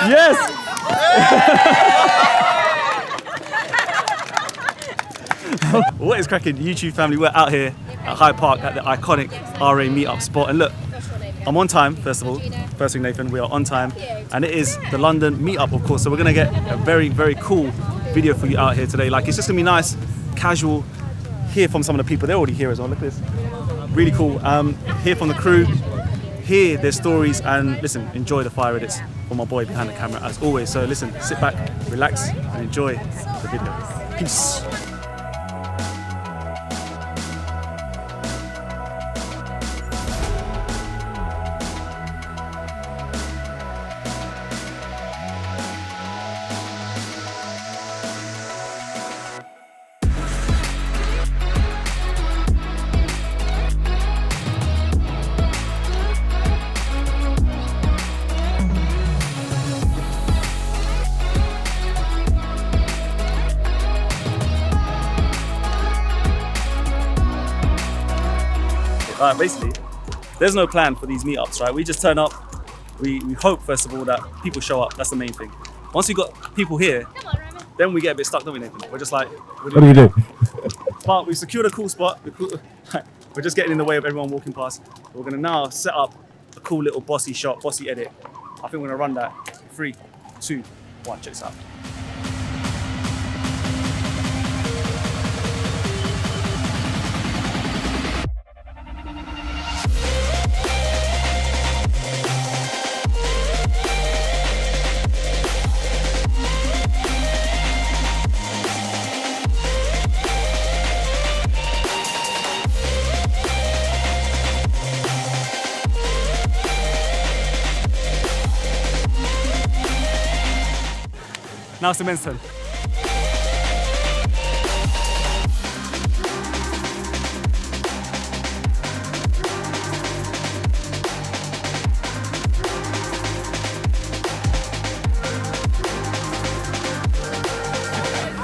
Yes! What is cracking, YouTube family? We're out here at Hyde Park at the iconic RA Meetup spot. And look, I'm on time, first of all. First thing, Nathan, we are on time. And it is the London Meetup, of course. So we're going to get a very, very cool video for you out here today. Like, it's just going to be nice, casual, hear from some of the people. They're already here as well. Look at this. Really cool. Hear from the crew, hear their stories, and listen, enjoy the fire edits from my boy behind the camera as always. So listen, sit back, relax, and enjoy the video. Peace. Alright, basically, there's no plan for these meetups, right? We just turn up, we hope, first of all, that people show up. That's the main thing. Once we got people here, then we get a bit stuck, don't we, Nathan? We're just like, what do we do? But we've secured a cool spot. We're just getting in the way of everyone walking past. We're gonna now set up a cool little bossy shot, bossy edit. I think we're gonna run that. 3, 2, 1, check this out. Now it's the men's turn.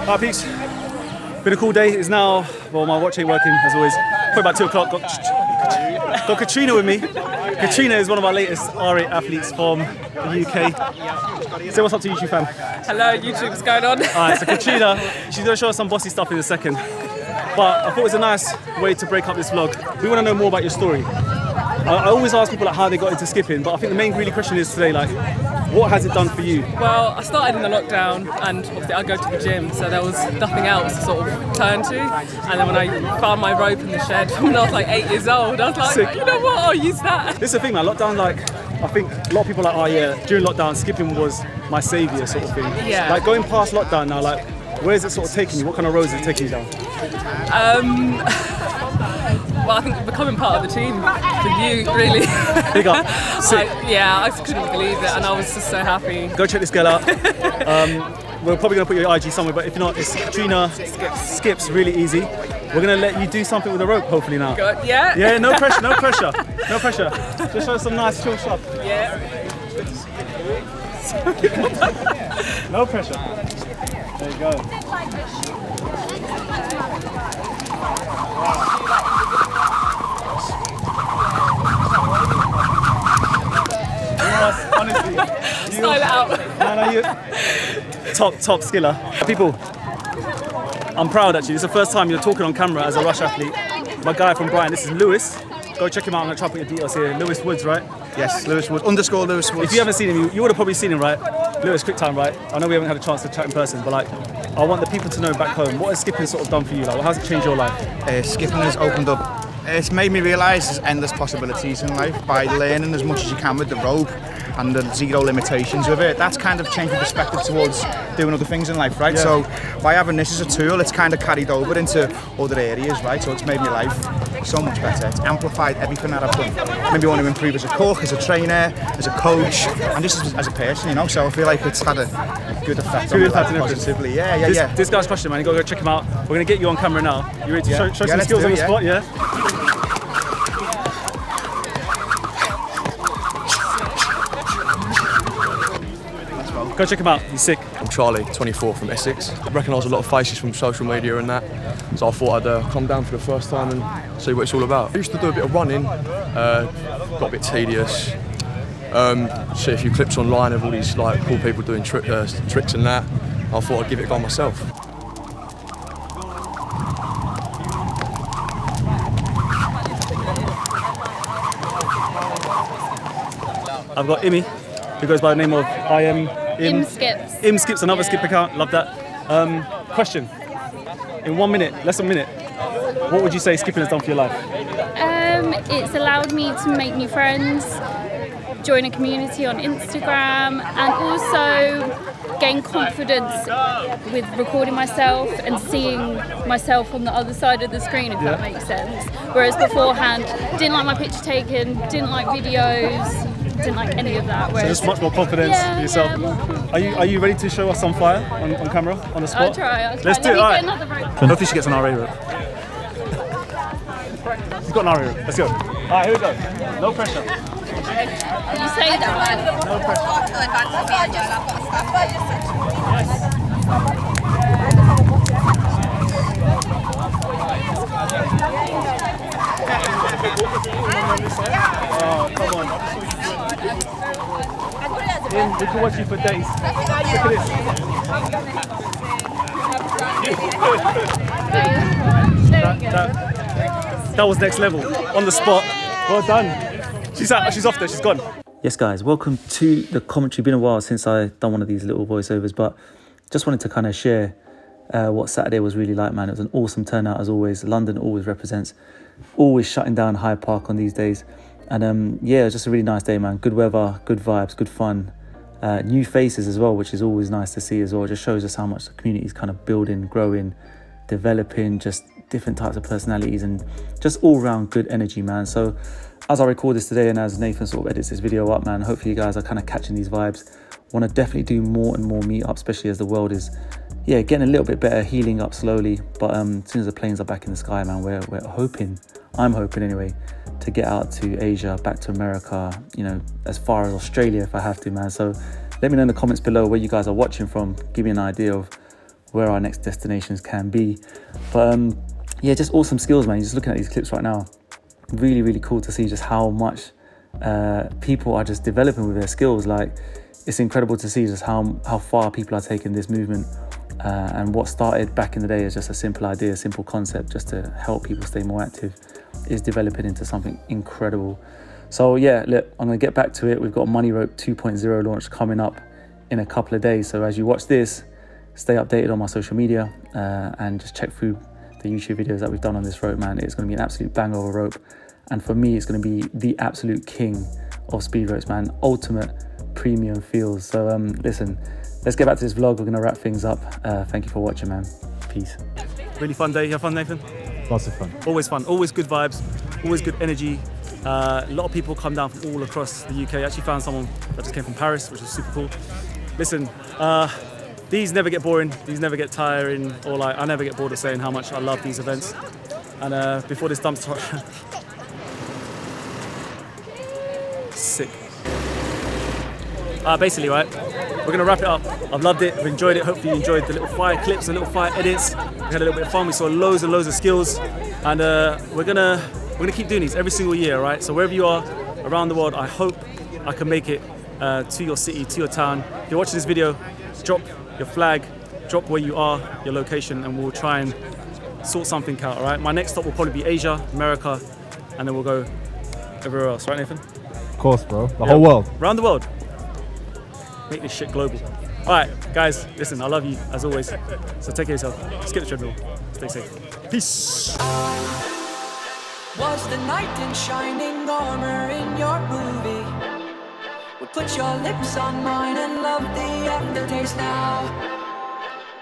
Alright, peeps. Been a cool day. It's now, well, my watch ain't working as always. Probably about 2 o'clock. Got Katrina with me. Katrina is one of our latest RA athletes from the UK. Say what's up to YouTube fam. Hello YouTube, what's going on? Alright, so Katrina, she's going to show us some bossy stuff in a second. But I thought it was a nice way to break up this vlog. We want to know more about your story. I always ask people like how they got into skipping, but I think the main really question is today, like, what has it done for you? Well, I started in the lockdown and obviously I go to the gym, so there was nothing else to sort of turn to. And then when I found my rope in the shed when I was like 8 years old, I was like, Sick. You know what, I'll use that. This is the thing, man, lockdown, like, I think a lot of people are like, oh yeah, during lockdown, skipping was my saviour sort of thing. Yeah. Like, going past lockdown now, like, where is it sort of taking you? What kind of roads is it taking you down? Well, I think becoming part of the team with you, really. Big up. Sick. I just couldn't believe it and I was just so happy. Go check this girl out. We're probably going to put your IG somewhere, but if not, it's Katrina Skips, really easy. We're going to let you do something with the rope, hopefully now. Good. Yeah? Yeah, no pressure, no pressure. No pressure. Just show us some nice chill stuff. Yeah. No pressure. There you go. Honestly, Style it out. No, you top skiller. People, I'm proud actually. This is the first time you're talking on camera as a Rush athlete. My guy from Brighton, this is Lewis. Go check him out. I'm gonna try to put your details here. Lewis Woods, right? Yes, Lewis Woods, _Lewis Woods. If you haven't seen him, you would have probably seen him, right? Lewis, quick time, right? I know we haven't had a chance to chat in person, but like, I want the people to know back home, what has skipping sort of done for you? Like, how has it changed your life? Skipping has opened up. It's made me realise there's endless possibilities in life by learning as much as you can with the rope and the zero limitations with it. That's kind of changed my perspective towards doing other things in life, right? Yeah. So by having this as a tool, it's kind of carried over into other areas, right? So it's made my life so much better. It's amplified everything that I've done. Maybe want to improve as a cook, as a trainer, as a coach, and just as a person, you know. So I feel like it's had a good effect on my life positively. Yeah. This guy's question, man. You gotta go check him out. We're gonna get you on camera now. You ready to show some let's skills do on it, the spot? Yeah. Go check him out, he's sick. I'm Charlie, 24 from Essex. I recognise a lot of faces from social media and that, so I thought I'd come down for the first time and see what it's all about. I used to do a bit of running, got a bit tedious, See a few clips online of all these like cool people doing tricks and that. I thought I'd give it a go myself. I've got Imi, who goes by the name of Im Skips. Im Skips, another skip account. Love that. Question: in 1 minute, less than a minute, what would you say skipping has done for your life? It's allowed me to make new friends, join a community on Instagram, and also gain confidence with recording myself and seeing myself on the other side of the screen, if that makes sense. Whereas beforehand, didn't like my picture taken, didn't like videos, didn't like any of that. So just much more confidence in yourself. Yeah, Are you ready to show us some fire on camera, on the spot? I'll try. Let's do it. Let me All get right. another rope. Hopefully she gets an RA rope. She's got an RA rope. Let's go. All right, here we go. No pressure. You say that. No pressure. Oh, come on. We can watch you for days. Look at this. That was next level. On the spot. Well done. She's off there. She's gone. Yes, guys. Welcome to the commentary. Been a while since I've done one of these little voiceovers, but just wanted to kind of share what Saturday was really like, man. It was an awesome turnout as always. London always represents. Always shutting down Hyde Park on these days. And yeah, it was just a really nice day, man. Good weather, good vibes, good fun. New faces as well, which is always nice to see as well. It just shows us how much the community is kind of building, growing, developing, just different types of personalities and just all round good energy, man. So as I record this today and as Nathan sort of edits this video up, man, hopefully you guys are kind of catching these vibes. Want to definitely do more and more meetups, especially as the world is, yeah, getting a little bit better, healing up slowly. But as soon as the planes are back in the sky, man, we're hoping, I'm hoping anyway, to get out to Asia, back to America, you know, as far as Australia if I have to, man. So let me know in the comments below where you guys are watching from. Give me an idea of where our next destinations can be. But yeah, just awesome skills, man. Just looking at these clips right now, really, really cool to see just how much people are just developing with their skills. Like, it's incredible to see just how far people are taking this movement. And what started back in the day as just a simple idea, a simple concept, just to help people stay more active, is developing into something incredible. So yeah, look, I'm going to get back to it. We've got a Money Rope 2.0 launch coming up in a couple of days. So as you watch this, stay updated on my social media and just check through the YouTube videos that we've done on this rope, man. It's going to be an absolute banger of a rope. And for me, it's going to be the absolute king of speed ropes, man. Ultimate premium feels. So listen, let's get back to this vlog. We're going to wrap things up. Thank you for watching, man. Peace. Really fun day. You have fun, Nathan? Lots of fun. Always fun. Always good vibes. Always good energy. A lot of people come down from all across the UK. I actually found someone that just came from Paris, which was super cool. Listen, these never get boring. These never get tiring. Or like, I never get bored of saying how much I love these events. And before this dumpster, sick. Basically, right, we're gonna wrap it up. I've loved it, I've enjoyed it. Hopefully you enjoyed the little fire clips and little fire edits. We had a little bit of fun, we saw loads and loads of skills. And we're gonna keep doing these every single year, right? So wherever you are around the world, I hope I can make it to your city, to your town. If you're watching this video, drop your flag, drop where you are, your location, and we'll try and sort something out, all right? My next stop will probably be Asia, America, and then we'll go everywhere else, right, Nathan? Of course, bro. The whole world. Around the world. Make this shit global. All right, guys, listen, I love you as always. So take care of yourself. Skip the treadmill. Stay safe. Peace. Was the knight in shining armor in your movie? Would put your lips on mine and love the aftertaste now.